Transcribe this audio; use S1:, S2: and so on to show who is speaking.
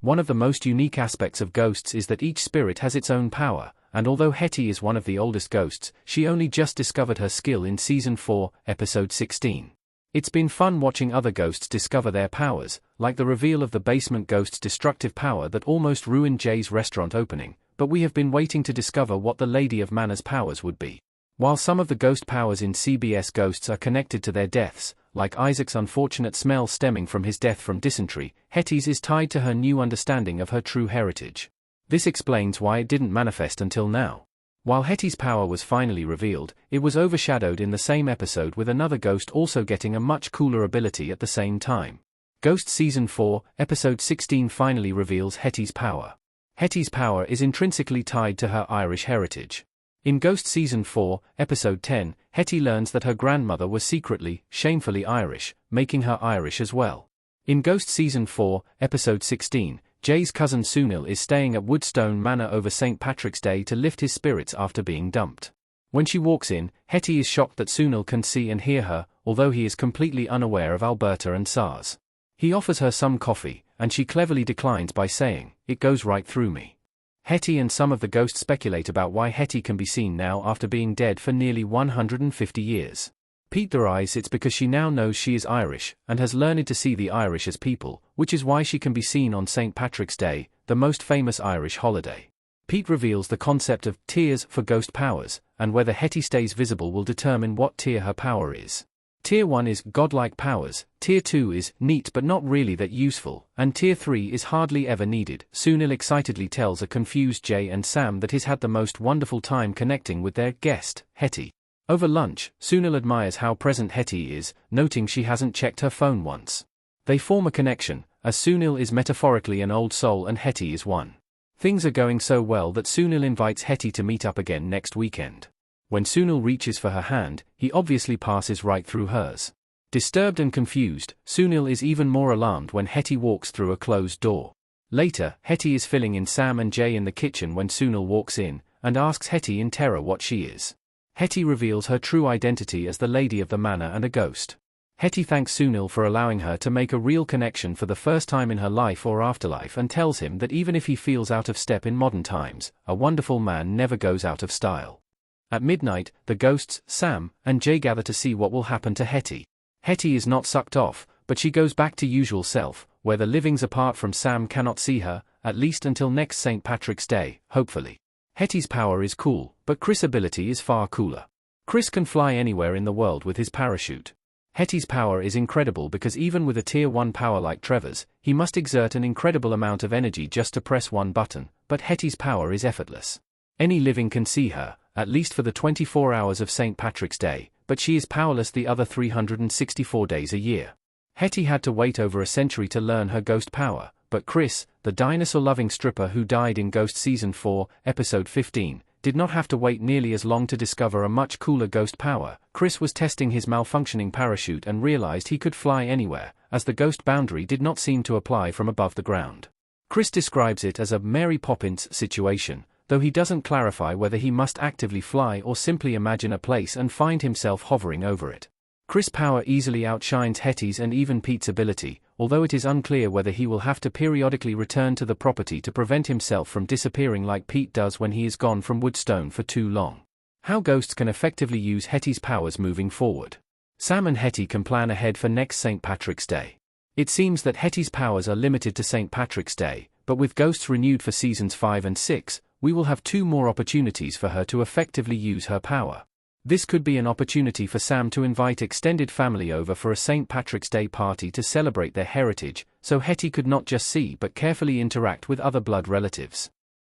S1: One of the most unique aspects of ghosts is that each spirit has its own power, and although Hetty is one of the oldest ghosts, she only just discovered her skill in Season 4, Episode 16. It's been fun watching other ghosts discover their powers, like the reveal of the basement ghost's destructive power that almost ruined Jay's restaurant opening, but we have been waiting to discover what the Lady of Manners' powers would be. While some of the ghost powers in CBS Ghosts are connected to their deaths, like Isaac's unfortunate smell stemming from his death from dysentery, Hetty's is tied to her new understanding of her true heritage. This explains why it didn't manifest until now. While Hetty's power was finally revealed, it was overshadowed in the same episode with another ghost also getting a much cooler ability at the same time. Ghost Season 4, Episode 16 finally reveals Hetty's power. Hetty's power is intrinsically tied to her Irish heritage. In Ghost Season 4, Episode 10, Hetty learns that her grandmother was secretly, shamefully Irish, making her Irish as well. In Ghost Season 4, Episode 16, Jay's cousin Sunil is staying at Woodstone Manor over St. Patrick's Day to lift his spirits after being dumped. When she walks in, Hetty is shocked that Sunil can see and hear her, although he is completely unaware of Alberta and SARS. He offers her some coffee, and she cleverly declines by saying, "It goes right through me." Hetty and some of the ghosts speculate about why Hetty can be seen now after being dead for nearly 150 years. Pete theorizes it's because she now knows she is Irish, and has learned to see the Irish as people, which is why she can be seen on St. Patrick's Day, the most famous Irish holiday. Pete reveals the concept of tiers for ghost powers, and whether Hetty stays visible will determine what tier her power is. Tier 1 is godlike powers, Tier 2 is neat but not really that useful, and Tier 3 is hardly ever needed. Sunil excitedly tells a confused Jay and Sam that he's had the most wonderful time connecting with their guest, Hetty. Over lunch, Sunil admires how present Hetty is, noting she hasn't checked her phone once. They form a connection, as Sunil is metaphorically an old soul and Hetty is one. Things are going so well that Sunil invites Hetty to meet up again next weekend. When Sunil reaches for her hand, he obviously passes right through hers. Disturbed and confused, Sunil is even more alarmed when Hetty walks through a closed door. Later, Hetty is filling in Sam and Jay in the kitchen when Sunil walks in, and asks Hetty in terror what she is. Hetty reveals her true identity as the Lady of the Manor and a ghost. Hetty thanks Sunil for allowing her to make a real connection for the first time in her life or afterlife and tells him that even if he feels out of step in modern times, a wonderful man never goes out of style. At midnight, the ghosts, Sam and Jay gather to see what will happen to Hetty. Hetty is not sucked off, but she goes back to usual self, where the livings apart from Sam cannot see her, at least until next St. Patrick's Day, hopefully. Hetty's power is cool, but Chris' ability is far cooler. Chris can fly anywhere in the world with his parachute. Hetty's power is incredible because even with a Tier 1 power like Trevor's, he must exert an incredible amount of energy just to press one button, but Hetty's power is effortless. Any living can see her, at least for the 24 hours of St. Patrick's Day, but she is powerless the other 364 days a year. Hetty had to wait over a century to learn her ghost power, but Chris, the dinosaur-loving stripper who died in Ghost Season 4, Episode 15, did not have to wait nearly as long to discover a much cooler ghost power. Chris was testing his malfunctioning parachute and realized he could fly anywhere, as the ghost boundary did not seem to apply from above the ground. Chris describes it as a Mary Poppins situation, though he doesn't clarify whether he must actively fly or simply imagine a place and find himself hovering over it. Chris' power easily outshines Hetty's and even Pete's ability, although it is unclear whether he will have to periodically return to the property to prevent himself from disappearing like Pete does when he is gone from Woodstone for too long. How ghosts can effectively use Hetty's powers moving forward. Sam and Hetty can plan ahead for next St. Patrick's Day. It seems that Hetty's powers are limited to St. Patrick's Day, but with Ghosts renewed for Seasons 5 and 6, we will have 2 more opportunities for her to effectively use her power. This could be an opportunity for Sam to invite extended family over for a St. Patrick's Day party to celebrate their heritage, so Hetty could not just see but carefully interact with other blood relatives.